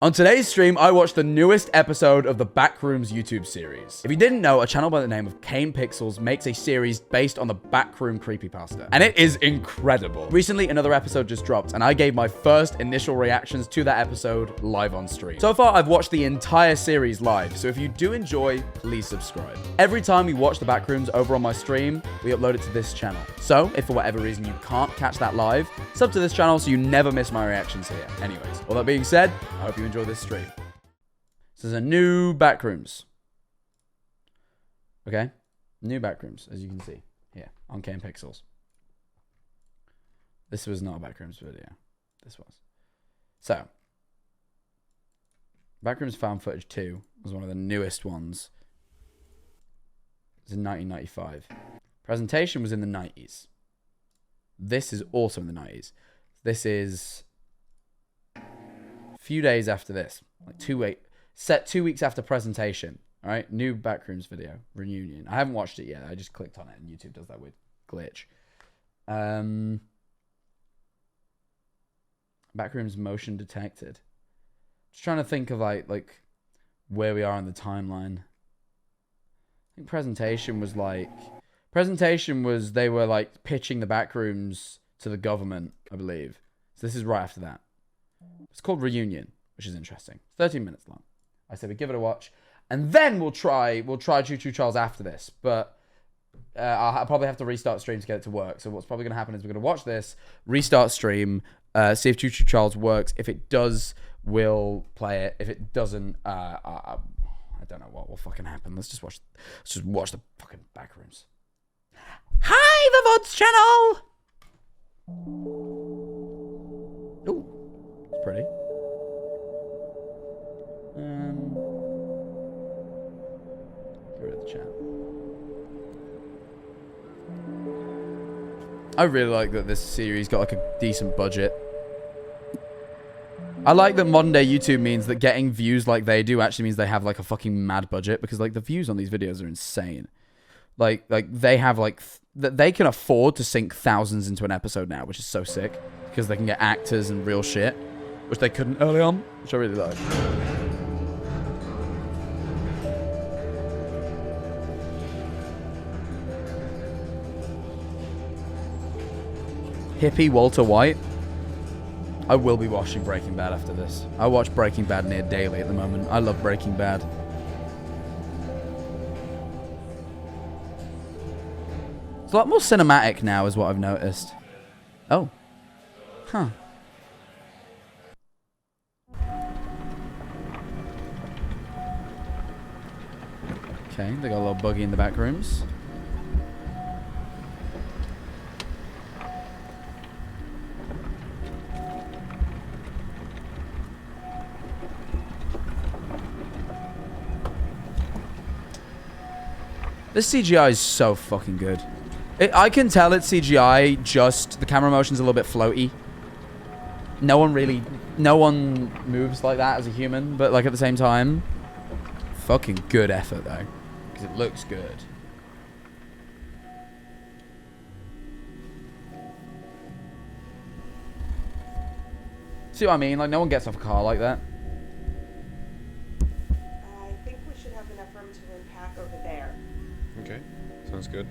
On today's stream, I watched the newest episode of the Backrooms YouTube series. If you didn't know, a channel by the name of Kane Pixels makes a series based on the Backroom creepypasta, and it is incredible. Recently, another episode just dropped, and I gave my first initial reactions to that episode live on stream. So far, I've watched the entire series live, so if you do enjoy, please subscribe. Every time we watch the Backrooms over on my stream, we upload it to this channel. So, if for whatever reason you can't catch that live, sub to this channel so you never miss my reactions here. Anyways, all that being said, I hope you enjoy this stream. This is a new Backrooms. Okay? New Backrooms, as you can see here on Kane Pixels. This was not a Backrooms video. This was. So, Backrooms Found Footage 2 was one of the newest ones. It was in 1995. Presentation was in the 90s. This is also in the 90s. This is few days after this, like 2 weeks after presentation. All right, new Backrooms video reunion. I haven't watched it yet. I just clicked on it, and YouTube does that weird glitch. Backrooms motion detected. Just trying to think of like where we are in the timeline. I think presentation was they were like pitching the Backrooms to the government, I believe. So this is right after that. It's called Reunion, which is interesting. It's 13 minutes long. I said we give it a watch, and then we'll try Choo Choo Charles after this. But I'll probably have to restart stream to get it to work. So what's probably going to happen is we're going to watch this, restart stream, see if Choo Choo Charles works. If it does, we'll play it. If it doesn't, I don't know what will fucking happen. Let's just watch the fucking Backrooms. Hi, the VODS channel. Ooh. Pretty. Get rid of the chat. I really like that this series got like a decent budget. I like that modern day YouTube means that getting views like they do actually means they have like a fucking mad budget, because like the views on these videos are insane. Like they have like they can afford to sink thousands into an episode now, which is so sick, because they can get actors and real shit, which they couldn't early on, which I really like. Hippie Walter White. I will be watching Breaking Bad after this. I watch Breaking Bad near daily at the moment. I love Breaking Bad. It's a lot more cinematic now, is what I've noticed. Oh. Huh. Okay, they got a little buggy in the back rooms. This CGI is so fucking good. I can tell it's CGI, just the camera motion's a little bit floaty. No one moves like that as a human, but like at the same time, fucking good effort though, because it looks good. See what I mean? Like no one gets off a car like that. I think we should have enough room to unpack over there. Okay, sounds good.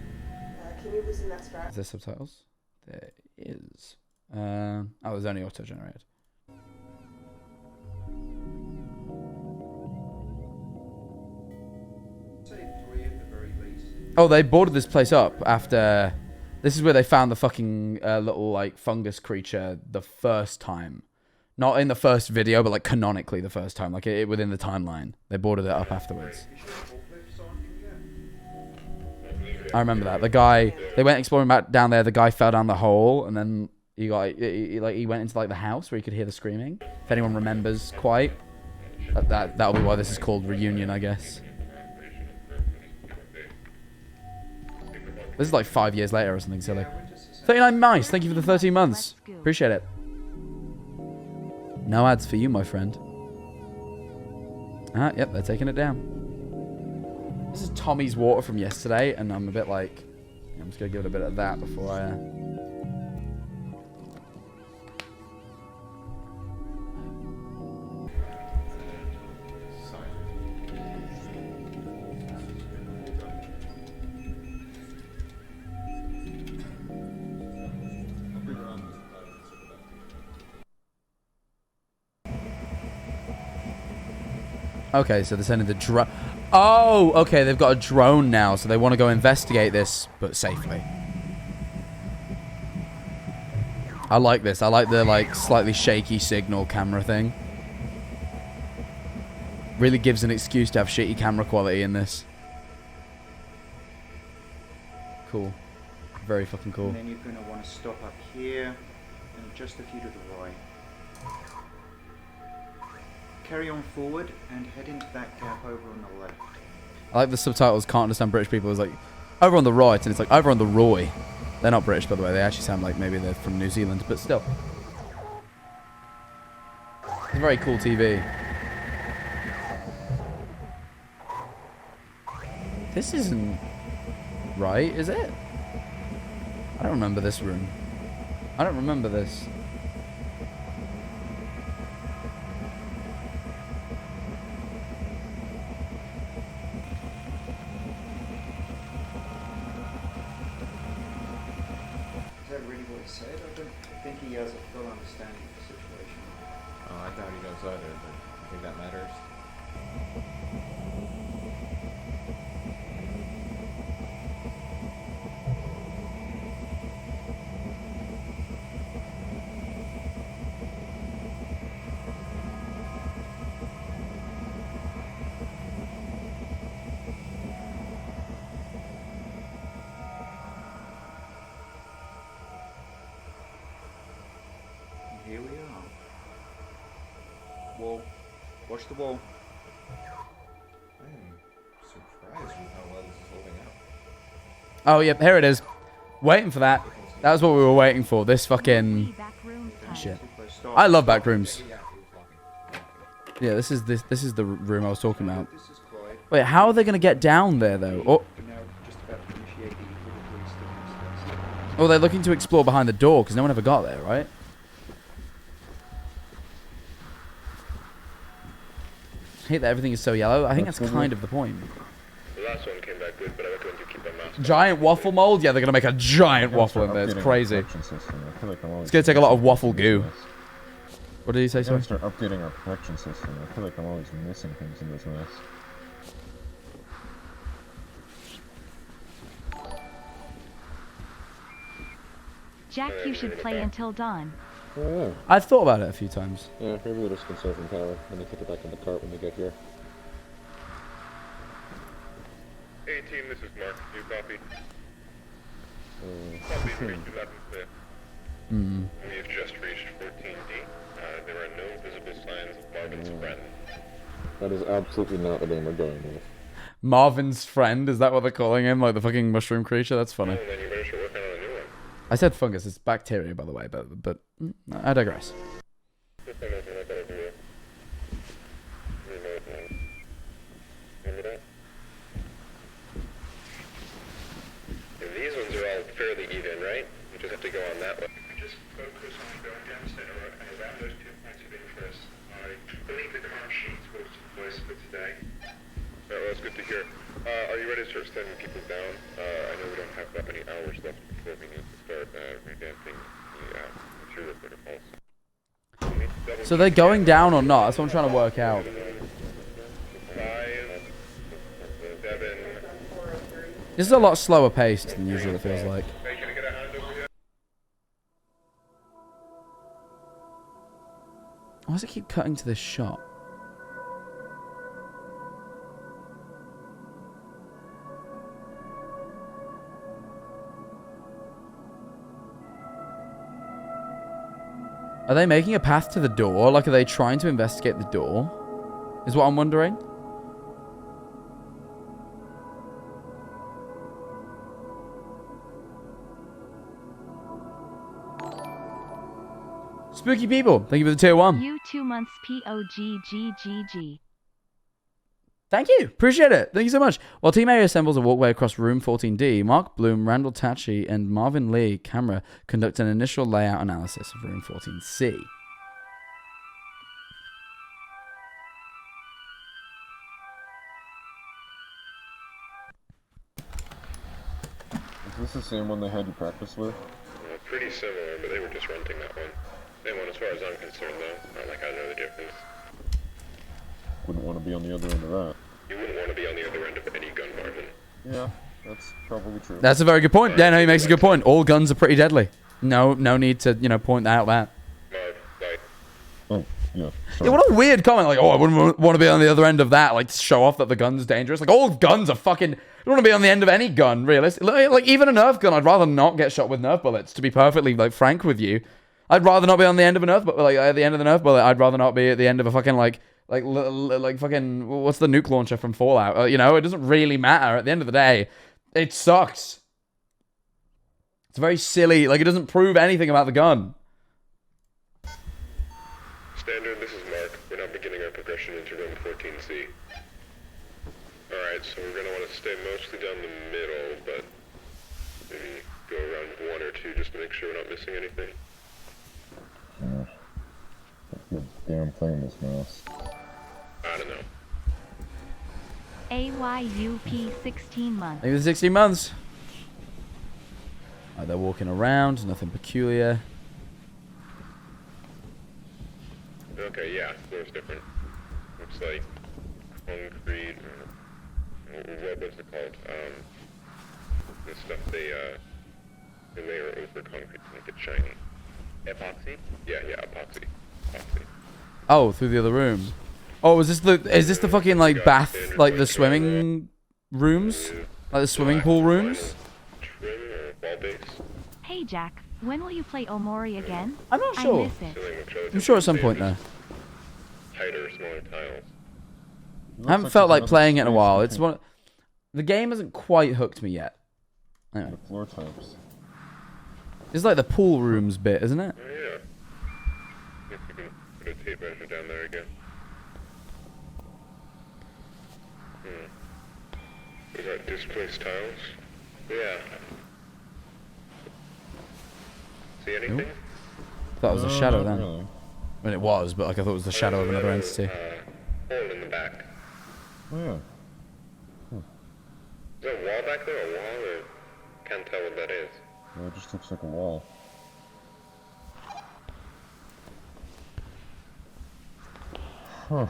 Can you loosen that strap? Is there subtitles? There is. Oh, there's only auto-generated. Oh, they boarded this place up after... This is where they found the fucking little, like, fungus creature the first time. Not in the first video, but, like, canonically the first time. Like, within the timeline. They boarded it up afterwards. I remember that. The guy... They went exploring back down there. The guy fell down the hole, and then he went into, like, the house where he could hear the screaming. If anyone remembers quite. That'll be why this is called Reunion, I guess. This is like 5 years later or something silly. 39 mice. Thank you for the 13 months. Appreciate it. No ads for you, my friend. Ah, yep, they're taking it down. This is Tommy's water from yesterday, and I'm a bit like... I'm just going to give it a bit of that before I... Okay, so they're sending the drone. Oh, okay, they've got a drone now, so they want to go investigate this, but safely. I like this. I like the, like, slightly shaky signal camera thing. Really gives an excuse to have shitty camera quality in this. Cool. Very fucking cool. And then you're going to want to stop up here and just a few to the right. Carry on forward and head into that gap over on the left. I like the subtitles can't understand British people. It's like, over on the right, and it's like, over on the Roy. They're not British, by the way. They actually sound like maybe they're from New Zealand, but still. It's a very cool TV. This isn't right, is it? I don't remember this room. I don't remember this. Is that really what he said? I don't think he has a full understanding of the situation. Oh, I doubt he does either, but I think that matters. And here we are. Wall. Watch the wall. I am surprised with how well this is holding out. Oh, yep, here it is. Waiting for that. That was what we were waiting for. This fucking shit. I love Backrooms. Yeah, this is the room I was talking about. This is Clyde. Wait, how are they gonna get down there though? Oh, We're now just about to initiate the police test. oh, they're looking to explore behind the door because no one ever got there, right? I hate that everything is so yellow. I think that's kind of the point. The last one came back good, but I recommend you keep that mask. Giant waffle mold? Yeah, they're gonna make a giant waffle in there. It's crazy. It's gonna take a lot of waffle goo. What did he say, sorry? Start updating our protection system. I feel like I'm always missing things in this mess. Jack, you should play until dawn. Oh yeah. I've thought about it a few times. Yeah, maybe they're just conserving power and they kick it back in the cart when they get here. Hey team, this is Mark. You copy? Copy, reach 11 clear. We have just reached 14D. There are no visible signs of Marvin's friend. That is absolutely not the name we're going with. Marvin's friend, is that what they're calling him? Like the fucking mushroom creature? That's funny. Well, then you better start working on a new one. I said fungus, it's bacteria by the way, but I digress. Just don't know if you know what to do. Remote one. Remember that? And these ones are all fairly even, right? You just have to go on that one. Just focus on going down the center and around those 2 points of interest. I believe the current sheets will suffice for today. Well, that's good to hear. Are you ready to start sending people down? I know we don't have that many hours left before we need to start revamping the material protocols. So they're going down or not? That's what I'm trying to work out. 5, 7. This is a lot slower paced than usual, it feels like. Hey, can I get a hand over here? Why does it keep cutting to this shot? Are they making a path to the door? Like, are they trying to investigate the door? Is what I'm wondering. Spooky people, thank you for the tier 1. You 2 months POGGGG. Thank you. Appreciate it. Thank you so much. While Team A assembles a walkway across room 14D, Mark Bloom, Randall Tachi, and Marvin Lee, camera, conduct an initial layout analysis of room 14C. Is this the same one they had you practice with? Pretty similar, but they were just renting that one. Same one as far as I'm concerned, though. Not like I know the difference. wouldn't want to be on the other end of that. You wouldn't want to be on the other end of any gun, Marvin. Yeah, that's probably true. That's a very good point. Yeah, no, he makes a good point. All guns are pretty deadly. No need to, you know, point out that. Marv, like, Oh, yeah. Yeah, what a weird comment. Like, oh, I wouldn't want to be on the other end of that. Like, to show off that the gun's dangerous. Like, all guns are fucking... I don't want to be on the end of any gun, realistically. Like, even a Nerf gun, I'd rather not get shot with Nerf bullets, to be perfectly, like, frank with you. I'd rather not be on the end of a Nerf bullet. Like, at the end of the Nerf bullet, I'd rather not be at the end of a fucking, like fucking... What's the nuke launcher from Fallout? You know, it doesn't really matter. At the end of the day, it sucks. It's very silly. Like, it doesn't prove anything about the gun. Standard, this is Mark. We're now beginning our progression into room 14C. Alright, so we're gonna want to stay mostly down the middle, but maybe go around one or two just to make sure we're not missing anything. Good damn thing, this mouse. I don't know. AYUP 16 months. Maybe 16 months. They're walking around, nothing peculiar. Okay, yeah, floor's different. Looks like concrete, what was it called? The stuff they layer over concrete to make it shiny. Epoxy? Yeah, epoxy. Oh, through the other room. Oh, is this the fucking, like, bath, like, the swimming rooms? Like, the swimming pool rooms? Trim or wall base? Hey Jack, when will you play Omori again? I'm not I sure. miss it. Ceiling looks relatively I'm sure at some same, point, just though. tighter, smaller tiles. I haven't felt like playing it in a while. It's one... The game hasn't quite hooked me yet. Anyway. The floor types. It's like the pool rooms bit, isn't it? Oh yeah. If you can put a tape measure down there again. We got displaced tiles. Yeah. See anything? Thought it was a shadow not then. really. I mean, it was, but like I thought it was the shadow of another entity. Hole in the back. Oh, yeah. Is there a wall back there? A wall? Or can't tell what that is. Yeah, it just looks like a wall. Huh.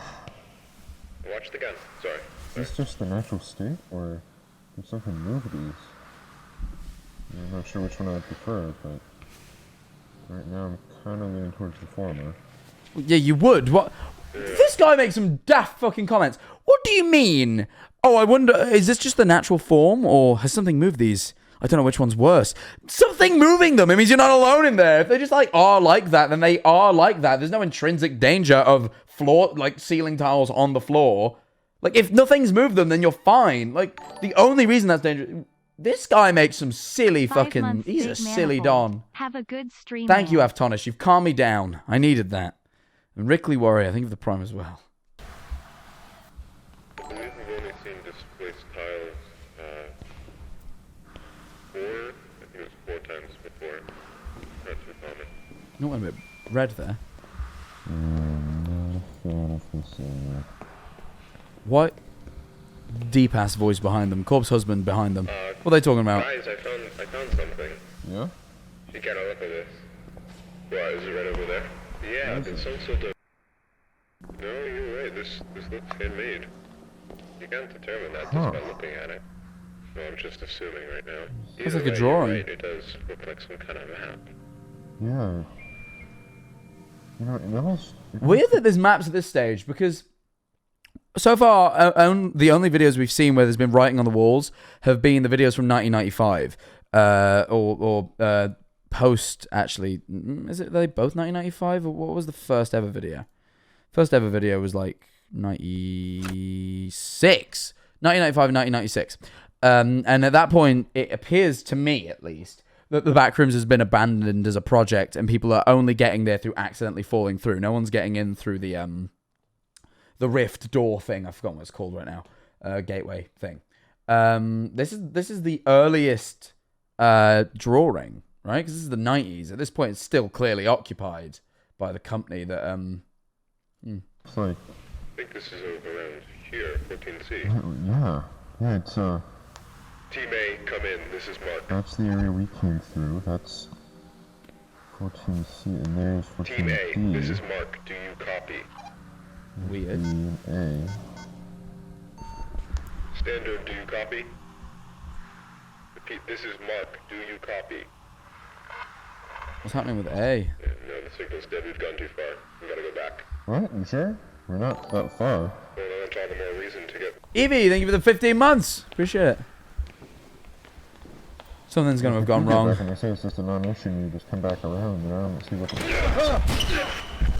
Watch the gun. Sorry. Is this just the natural state, or did something move these? I'm not sure which one I prefer, but right now I'm kind of leaning towards the former. Yeah, you would. What? This guy makes some daft fucking comments. What do you mean? Oh, I wonder, is this just the natural form, or has something moved these? I don't know which one's worse. Something moving them. It means you're not alone in there. If they just like are like that, then they are like that. There's no intrinsic danger of floor, like ceiling tiles on the floor. Like if nothing's moved them, then you're fine. Like the only reason that's dangerous. This guy makes some silly 5 fucking. months, He's a big silly Manifold. don. Have a good stream. Thank you, man. Aftonish. You've calmed me down. I needed that. And Rickley Warrior, I think of the Prime as well. I believe we've only seen displaced tiles 4. I think it was 4 times before. Not too common. No, wait a bit red there. Not a fan of this area. What? Deep ass voice behind them. Corpse husband behind them. What are they talking about? Guys, I found something. Yeah? You gotta look at this. What, is it right over there? Yeah, it's some sort of... No, you're right. This looks handmade. You can't determine that just by looking at it. No, I'm just assuming right now. Looks like a Either way, drawing. you're right, it does look like some kind of map. Yeah. You know, it almost... Weird that there's maps at this stage, because so far, the only videos we've seen where there's been writing on the walls have been the videos from 1995. Or post, actually. Is it, are they both 1995? Or what was the first ever video? First ever video was like 1995, 1996. And at that point, it appears to me, at least, that the Backrooms has been abandoned as a project, and people are only getting there through accidentally falling through. No one's getting in through the rift door thing. I've forgotten what it's called right now. Gateway thing. This is the earliest drawing, right? Because this is the 90s. At this point, it's still clearly occupied by the company that It's like... I think this is around here, 14C. Yeah. Yeah, it's, Team A, come in. This is Mark. that's the area we came through. That's 14C, and there's Team A, 14D. this is Mark. Do you copy? Weird. A. Standard, do you copy? Repeat, this is Mark. Do you copy? What's happening with A? No, the signal's dead. We've gone too far. We gotta go back. What? You sure? We're not that far. Well, that's all the more reason to get... Evie, thank you for the 15 months. Appreciate it. Something's gonna have gone wrong. Back and I say it's just a non-issue, and you just come back around, you know, and see what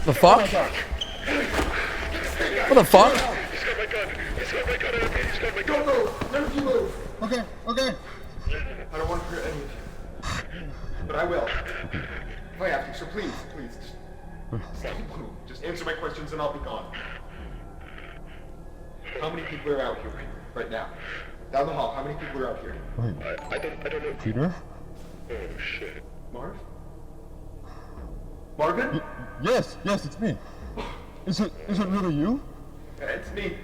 The fuck? What the fuck? He's got my gun! He's got my gun! He's got my gun! Don't move! None of you move! Okay, okay. I don't want to hurt any of you. But I will. If I have to, so please, please. Just answer my questions and I'll be gone. How many people are out here right now? Down the hall, how many people are out here? Wait, I don't know. Peter? Oh, shit. Marv? Marvin? Yes, it's me. Is it really you? Yeah, it's me.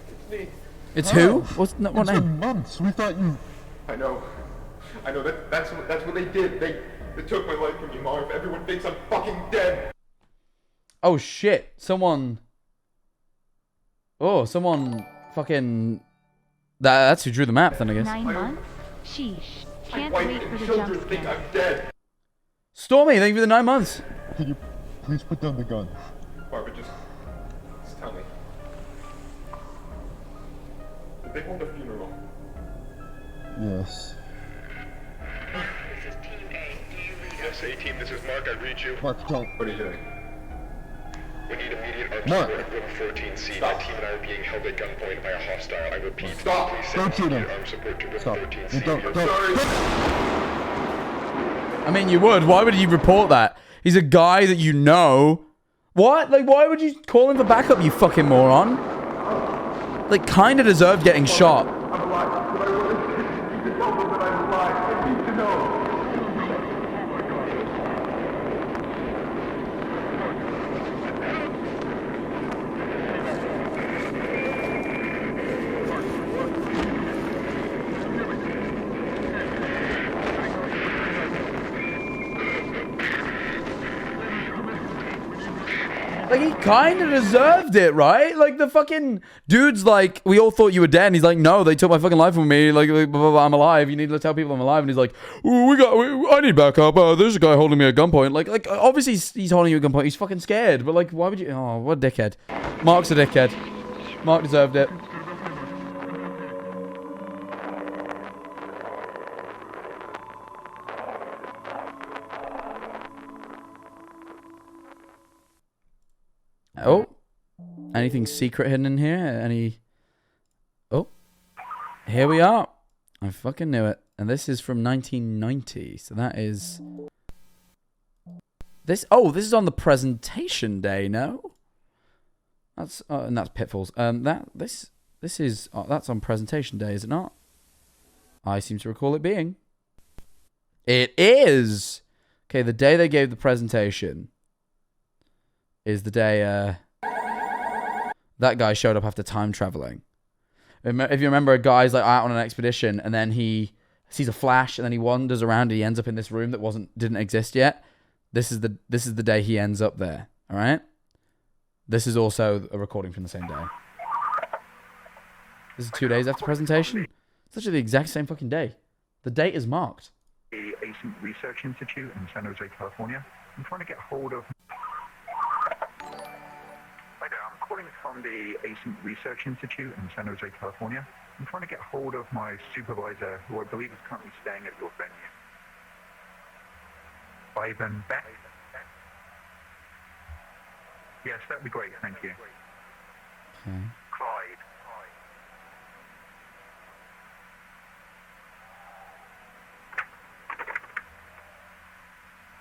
It's me. It's who? What It's name? been months. We thought you... I know. That's what they did. They took my life from me, Marv. Everyone thinks I'm fucking dead. Oh shit! Someone fucking. That's who drew the map, then I guess. 9 months? Sheesh. My Can't wife wait and for the children jump think scare. I'm dead. Stormy, thank you for the 9 months. Can you please put down the gun? Barbara, just tell me. Did they hold a funeral? Yes. This is Team A. Do you read us? Yes, A-Team, this is Mark. I read you. Mark, don't. What are you doing? We need immediate armed Mark. support at room 14C. Stop. My team and I are being held at gunpoint by a hostile. I repeat, Stop. please Don't send shoot him. immediate armed support to room Stop. 14C. Don't. Sorry. I mean, you would. Why would you report that? He's a guy that you know. What? Like, why would you call him for backup, you fucking moron? Like, kinda deserved getting shot. I'm alive, but I really need to tell them that I'm alive. They need to know. Like, he kind of deserved it, right? Like, the fucking dude's like, we all thought you were dead. And he's like, no, they took my fucking life from me. Like blah, blah, blah, I'm alive. You need to tell people I'm alive. And he's like, I need backup. There's a guy holding me at gunpoint. Like, obviously he's holding you at gunpoint. He's fucking scared. But, like, why would you? Oh, what a dickhead. Mark's a dickhead. Mark deserved it. Oh, anything secret hidden in here? Any? Oh, here we are. I fucking knew it. And this is from 1990. So that is this. Oh, this is on the presentation day. No, that's and that's Pitfalls. This is that's on presentation day, is it not? I seem to recall it being. It is. Okay, the day they gave the presentation is the day that guy showed up after time traveling. If you remember, a guy's like out on an expedition and then he sees a flash and then he wanders around and he ends up in this room that didn't exist yet. This is the day he ends up there. All right. This is also a recording from the same day. This is 2 days after presentation. It's actually the exact same fucking day. The date is marked. The Asian Research Institute in San Jose, California. I'm trying to get hold of... Hi there, I'm calling from the Asian Research Institute in San Jose, California. I'm trying to get hold of my supervisor, who I believe is currently staying at your venue. Ivan Beck. Yes, that'd be great, thank you. Okay. Clyde.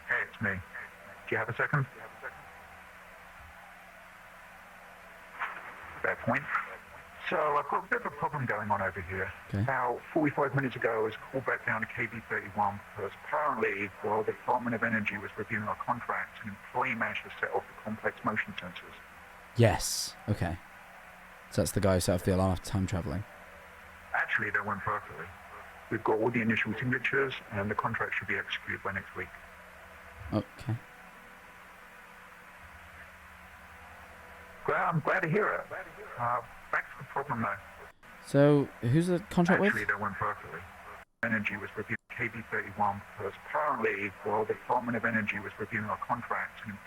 Hey, it's me. Do you have a second? Fair point. So I've got a bit of a problem going on over here. Okay. About 45 minutes ago, I was called back down to KB31 because apparently, while the Department of Energy was reviewing our contract, an employee managed to set off the complex motion sensors. Yes. Okay. So that's the guy who set off the alarm after time traveling. Actually, that went perfectly. We've got all the initial signatures, and the contract should be executed by next week. Okay. I'm glad to hear it. Back to the problem though. So, who's the contract with? Actually, that went perfectly. Energy was reviewing KB31 because apparently, while the Department of Energy was reviewing our contract, an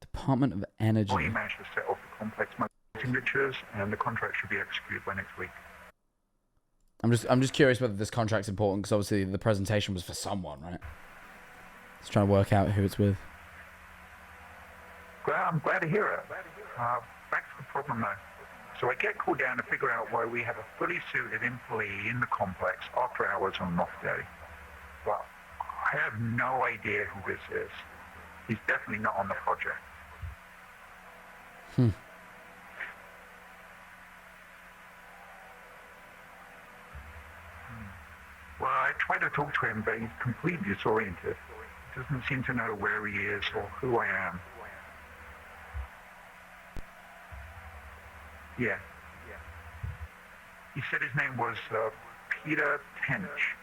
Department of Energy. employee managed to set off the complex signatures, and the contract should be executed by next week. I'm just curious whether this contract's important, because obviously the presentation was for someone, right? Just trying to work out who it's with. I'm glad to hear it. Back to the problem though. So I get called down to figure out why we have a fully suited employee in the complex after hours on an off day. Well, I have no idea who this is. He's definitely not on the project. Well, I tried to talk to him, but he's completely disoriented. He doesn't seem to know where he is or who I am. Yeah. He said his name was Peter Tench.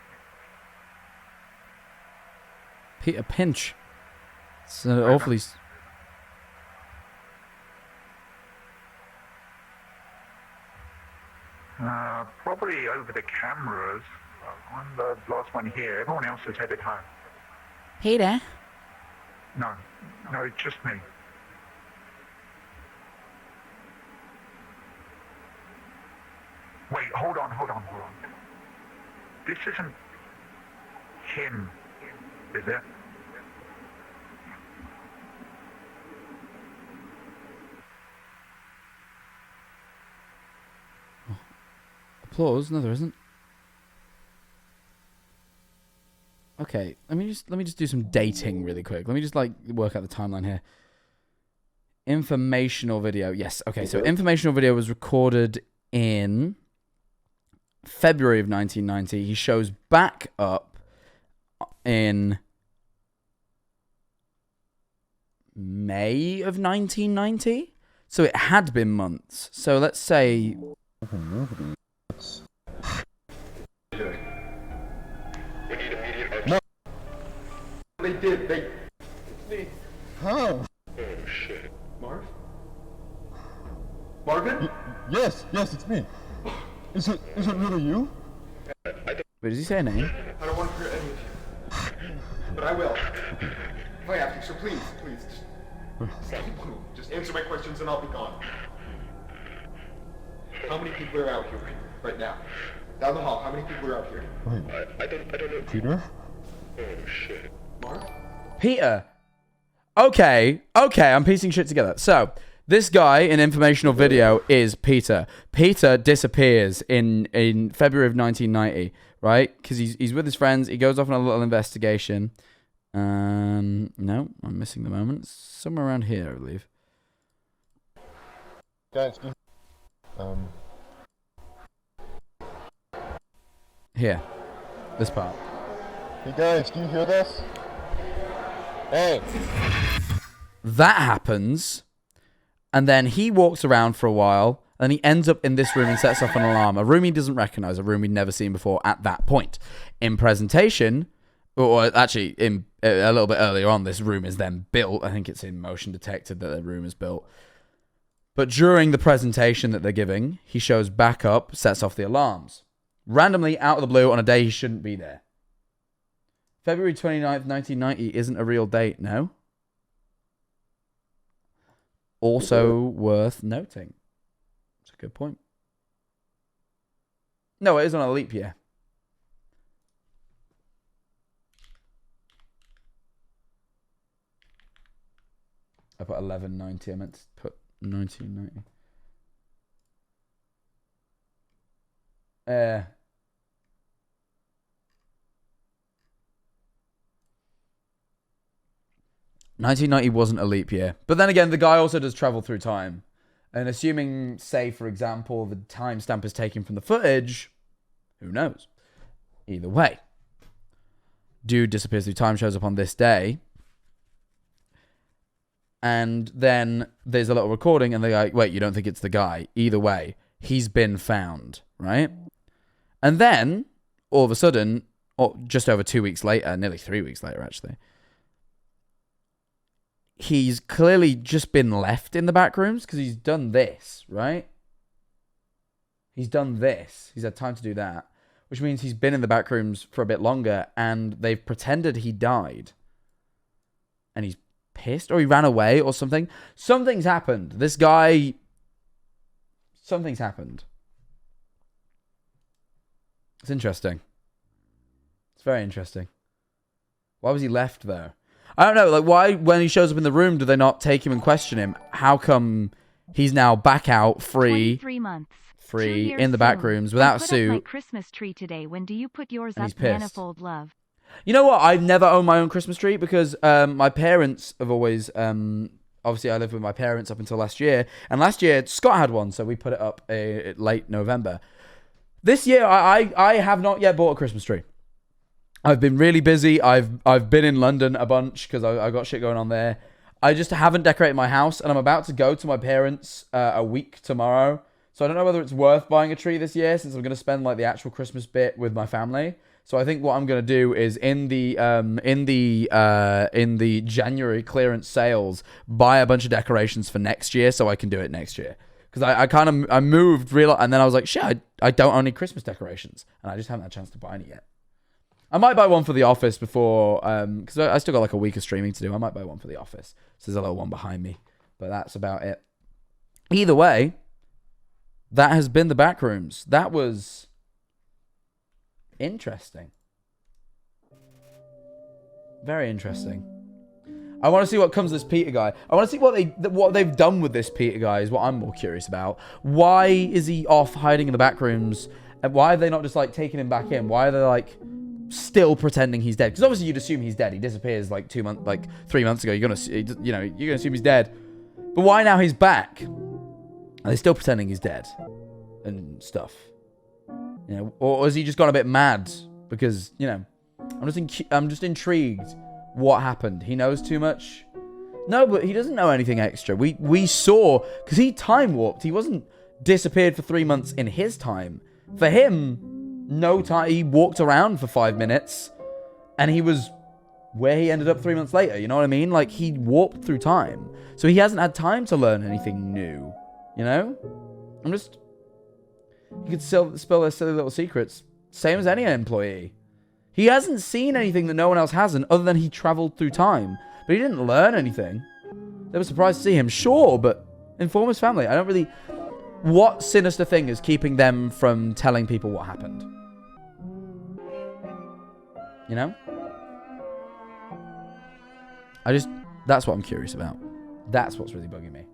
Peter Pinch. It's awfully... Probably over the cameras. I'm the last one here. Everyone else is headed home. Peter? No, it's just me. Wait, hold on. This isn't him, is it? Applause? No, there isn't. Okay, let me just do some dating really quick. Let me just work out the timeline here. Informational video. Yes. Okay, so informational video was recorded in February of 1990. He shows back up in May of 1990. So it had been months. So let's say... They did. How? Oh, shit. Marv? Marvin? Yes, it's me. Is it really you? Wait, does he say a name? I don't want to hurt any of you. But I will. If I have to, so please, just answer my questions and I'll be gone. How many people are out here right now? Down the hall, how many people are out here? Wait, I don't know. Peter? Oh, shit. Marv? Peter. Okay, I'm piecing shit together. So, this guy in informational video is Peter. Peter disappears in February of 1990, right? Because he's with his friends. He goes off on a little investigation. No, I'm missing the moment. It's somewhere around here, I believe. Guys, Here. This part. hey guys, do you hear this? Hey! That happens, and then he walks around for a while, and he ends up in this room and sets off an alarm. A room he doesn't recognize, a room he'd never seen before at that point. In presentation, or actually in a little bit earlier on, this room is then built. I think it's in motion detected that the room is built. But during the presentation that they're giving, he shows back up, sets off the alarms. Randomly, out of the blue, on a day he shouldn't be there. February 29th, 1990 isn't a real date, no? Also worth noting. It's a good point. No, it is on a leap year. I put 1190. I meant to put 1990. 1990 wasn't a leap year. But then again, the guy also does travel through time. And assuming, say, for example, the timestamp is taken from the footage, who knows? Either way. Dude disappears through time, shows up on this day. And then there's a little recording, and they're like, wait, you don't think it's the guy? Either way, he's been found, right? And then, all of a sudden, or just over 2 weeks later, nearly 3 weeks later, actually, he's clearly just been left in the back rooms because he's done this, right? He's done this. He's had time to do that, which means he's been in the back rooms for a bit longer, and they've pretended he died. And he's pissed, or he ran away, or something. Something's happened. This guy... Something's happened. It's interesting. It's very interesting. Why was he left, though? I don't know. Like, why, when he shows up in the room, do they not take him and question him? How come he's now back out, free... 23 months. Free in the back rooms without a suit. My Christmas tree today. When do you put yours And up, he's pissed. Manifold Love? You know what? I've never owned my own Christmas tree because my parents have always... obviously, I lived with my parents up until last year. And last year, Scott had one, so we put it up late November. This year, I have not yet bought a Christmas tree. I've been really busy. I've been in London a bunch because I got shit going on there. I just haven't decorated my house, and I'm about to go to my parents a week tomorrow. So I don't know whether it's worth buying a tree this year since I'm going to spend like the actual Christmas bit with my family. So I think what I'm going to do is in the January clearance sales, buy a bunch of decorations for next year so I can do it next year. Because I moved and then I was like, shit, I don't own any Christmas decorations, and I just haven't had a chance to buy any yet. I might buy one for the office before, because I still got like a week of streaming to do. I might buy one for the office. So there's a little one behind me, but that's about it. Either way, that has been the Backrooms. That was interesting. Very interesting. I want to see what comes of this Peter guy. I want to see what they've done with this Peter guy is what I'm more curious about. Why is he off hiding in the Backrooms? And why are they not just like taking him back in? Why are they like still pretending he's dead? Because obviously you'd assume he's dead. He disappears like 3 months ago. You're gonna assume he's dead. But why now he's back? Are they still pretending he's dead and stuff? You know, or has he just gone a bit mad? Because, you know, I'm just intrigued. What happened? He knows too much? No, but he doesn't know anything extra. We saw, because he time warped. He wasn't disappeared for 3 months in his time. For him, no time. He walked around for 5 minutes, and he was where he ended up 3 months later. You know what I mean? Like, he warped through time. So he hasn't had time to learn anything new. You know? You could spill their silly little secrets. Same as any employee. He hasn't seen anything that no one else hasn't, other than he traveled through time. But he didn't learn anything. They were surprised to see him. Sure, but inform his family. I don't really... What sinister thing is keeping them from telling people what happened? You know? That's what I'm curious about. That's what's really bugging me.